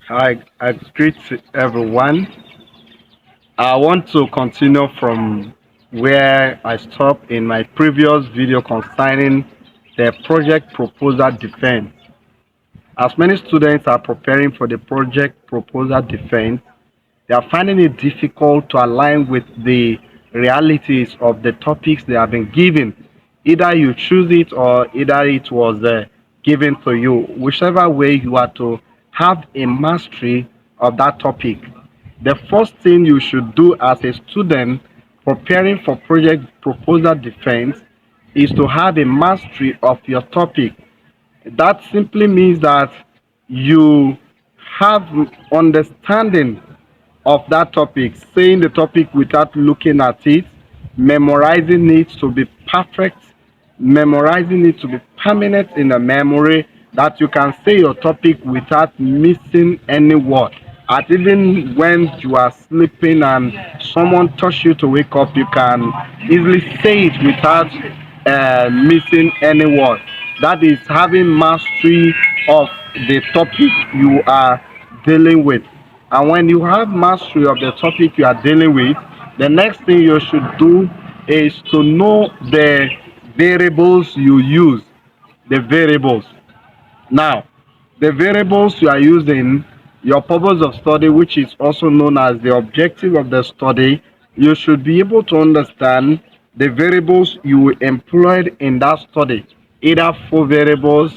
I greet everyone. I want to continue from where I stopped in my previous video concerning the project proposal defense. As many students are preparing for the project proposal defense, they are finding it difficult to align with the realities of the topics they have been given. Either you choose it or either it was given to you. Whichever way you are to have a mastery of that topic. The first thing you should do as a student preparing for project proposal defense is to have a mastery of your topic. That simply means that you have understanding of that topic, saying the topic without looking at it, memorizing it to be perfect, memorizing it to be permanent in the memory, that you can say your topic without missing any word. And even when you are sleeping and someone touch you to wake up, you can easily say it without missing any word. That is having mastery of the topic you are dealing with. And when you have mastery of the topic you are dealing with, the next thing you should do is to know the variables you use. The variables. Now, the variables you are using, your purpose of study, which is also known as the objective of the study, you should be able to understand the variables you employed in that study. Either four variables,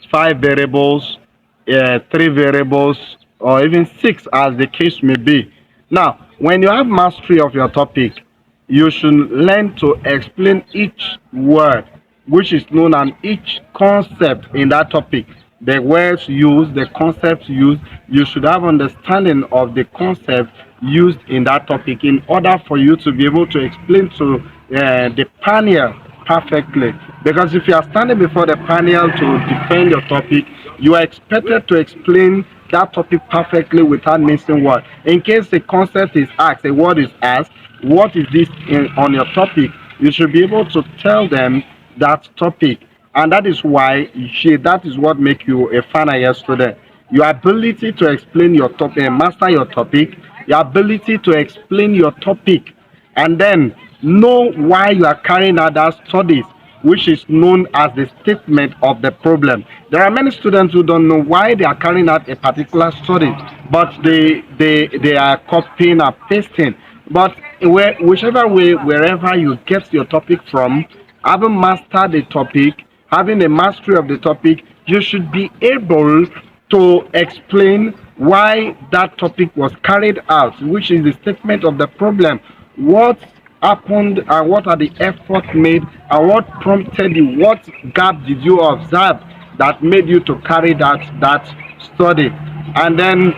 five variables, three variables, or even six, as the case may be. Now, when you have mastery of your topic, you should learn to explain each word, which is known as each concept in that topic. The words used, the concepts used, you should have understanding of the concept used in that topic in order for you to be able to explain to the panel perfectly. Because if you are standing before the panel to defend your topic, you are expected to explain that topic perfectly without missing word. In case a concept is asked, a word is asked, what is this on your topic? You should be able to tell them that topic, and that is why that is what makes you a final year student. Your ability to explain your topic, master your topic, your ability to explain your topic, and then know why you are carrying out that studies, which is known as the statement of the problem. There are many students who don't know why they are carrying out a particular study, but they are copying and pasting. But whichever way, wherever you get your topic from, having mastered the topic, having a mastery of the topic, you should be able to explain why that topic was carried out, which is the statement of the problem. What happened and what are the efforts made and what prompted you? What gap did you observe that made you to carry that study? And then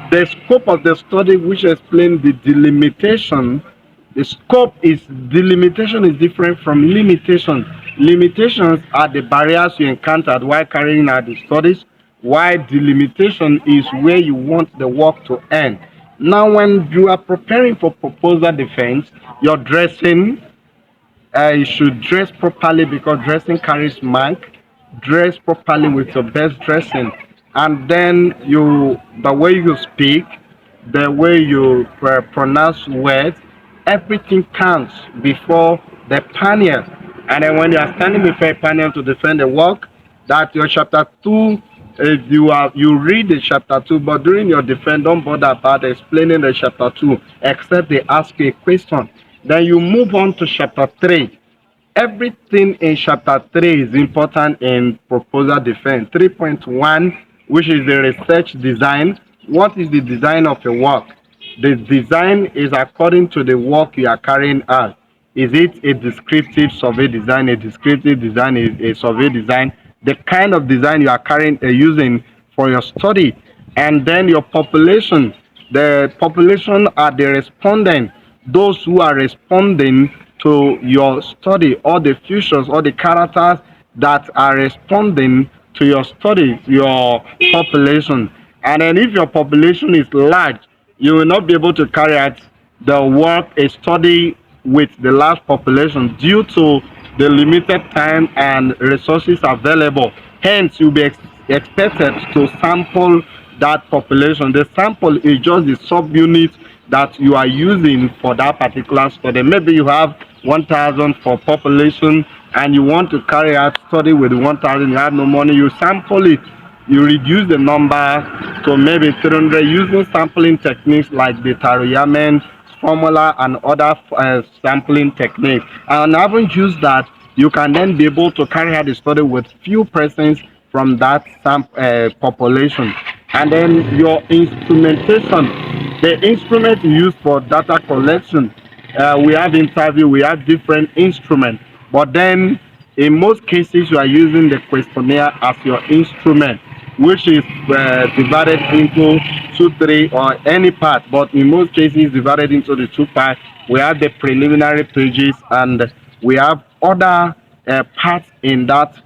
the scope of the study, which explains the delimitation. The scope is delimitation is different from limitation. Limitations are the barriers you encountered while carrying out the studies, while delimitation is where you want the work to end. Now, when you are preparing for proposal defense, your dressing, you should dress properly because dressing carries mark. Dress properly with your best dressing, and then the way you speak, the way you pronounce words, everything counts before the panel. And then when you are standing before a panel to defend the work, that your chapter two, if you read the chapter two, but during your defense, don't bother about explaining the chapter two, except they ask you a question. Then you move on to chapter three. Everything in chapter 3 is important in proposal defense. 3.1, which is the research design. What is the design of a work? The design is according to the work you are carrying out. Is it a descriptive survey design? A descriptive design is a survey design. The kind of design you are using for your study. And then your population. The population are the respondent, those who are responding to your study, or the futures or the characters that are responding to your study, your population. And then if your population is large, you will not be able to carry out the work, a study with the large population due to the limited time and resources available. Hence, you'll be expected to sample that population. The sample is just the subunit that you are using for that particular study. Maybe you have 1,000 for population and you want to carry out study with 1,000, you have no money, you sample it, you reduce the number to maybe 300 using sampling techniques like the Taroyamen formula and other sampling techniques. And having used that, you can then be able to carry out the study with few persons from that population. And then your instrumentation, the instrument you use for data collection, we have interview, we have different instruments, but then in most cases you are using the questionnaire as your instrument, which is divided into two, three, or any part, but in most cases divided into the two parts. We have the preliminary pages and we have other parts in that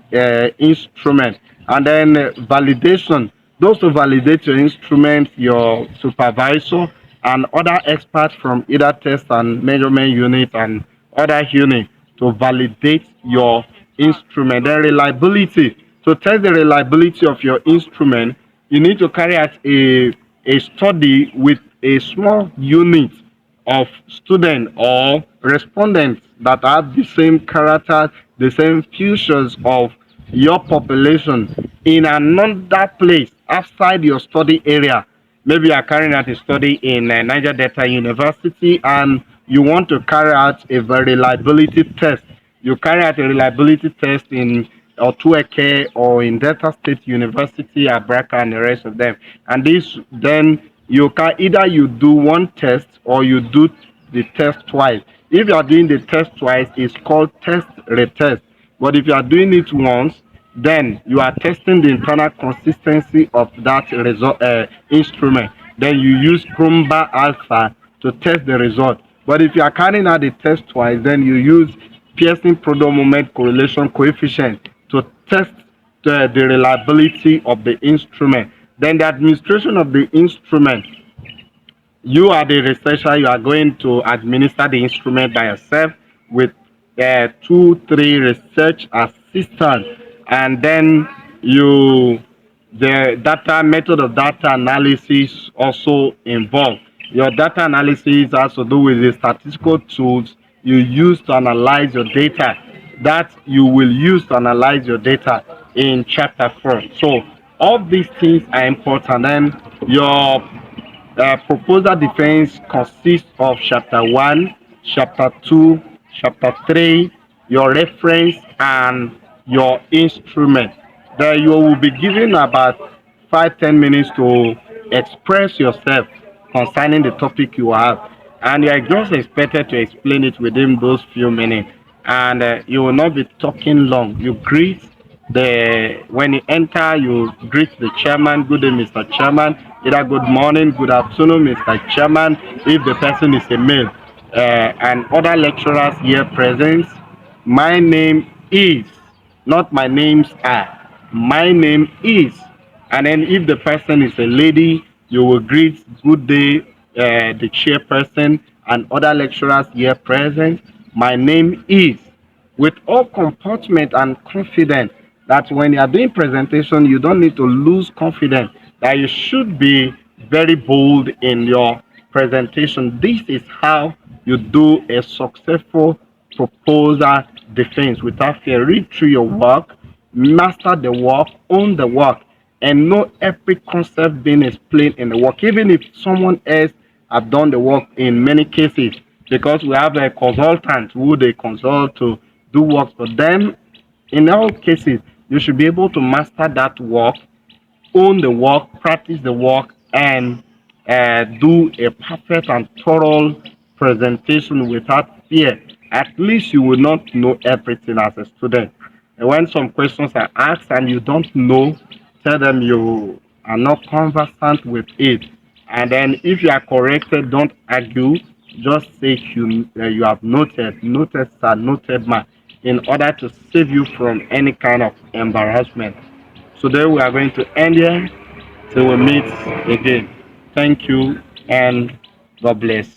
instrument. And then validation, those who validate your instrument, your supervisor, and other experts from either test and measurement unit and other unit to validate your instrument. Then reliability. To test the reliability of your instrument, you need to carry out a study with a small unit of students or respondents that have the same character, the same features of your population in another place outside your study area. Maybe you are carrying out a study in Niger Delta University and you want to carry out a reliability test. You carry out a reliability test in Otueke or in Delta State University, Abraka, and the rest of them. And this then you can either you do one test or you do the test twice. If you are doing the test twice, it's called test retest. But if you are doing it once, then you are testing the internal consistency of that result instrument. Then you use Cromba Alpha to test the result. But if you are carrying out the test twice, then you use Pearson product moment correlation coefficient to test the reliability of the instrument. Then the administration of the instrument, you are the researcher, you are going to administer the instrument by yourself with two, three research assistants, and then you the data method of data analysis also involved. Your data analysis has to do with the statistical tools you use to analyze your data that you will use to analyze your data in chapter 4. So all these things are important. And your proposal defense consists of chapter 1, chapter 2, chapter 3, your reference, and your instrument. Then you will be given about 5-10 minutes to express yourself concerning the topic you have. And you are just expected to explain it within those few minutes. And you will not be talking long. You greet when you enter, you greet the chairman. Good day, Mr. Chairman. Either good morning, good afternoon, Mr. Chairman, if the person is a male. And other lecturers here present. My name is, not my names are. My name is. And then if the person is a lady, you will greet good day, the chairperson and other lecturers here present. My name is, with all comportment and confidence, that when you are doing presentation, you don't need to lose confidence, that you should be very bold in your presentation. This is how you do a successful proposal defense without fear. Read through your work, master the work, own the work, and know every concept being explained in the work, even if someone else have done the work in many cases, because we have a consultant who they consult to do work for them. In all cases, you should be able to master that work, own the work, practice the work, and do a perfect and thorough presentation without fear. At least you will not know everything as a student. And when some questions are asked and you don't know, tell them you are not conversant with it. And then if you are corrected, don't argue. Just say you have noted. Noted, sir, noted, man, in order to save you from any kind of embarrassment. Today we are going to end here till we meet again. Thank you and God bless.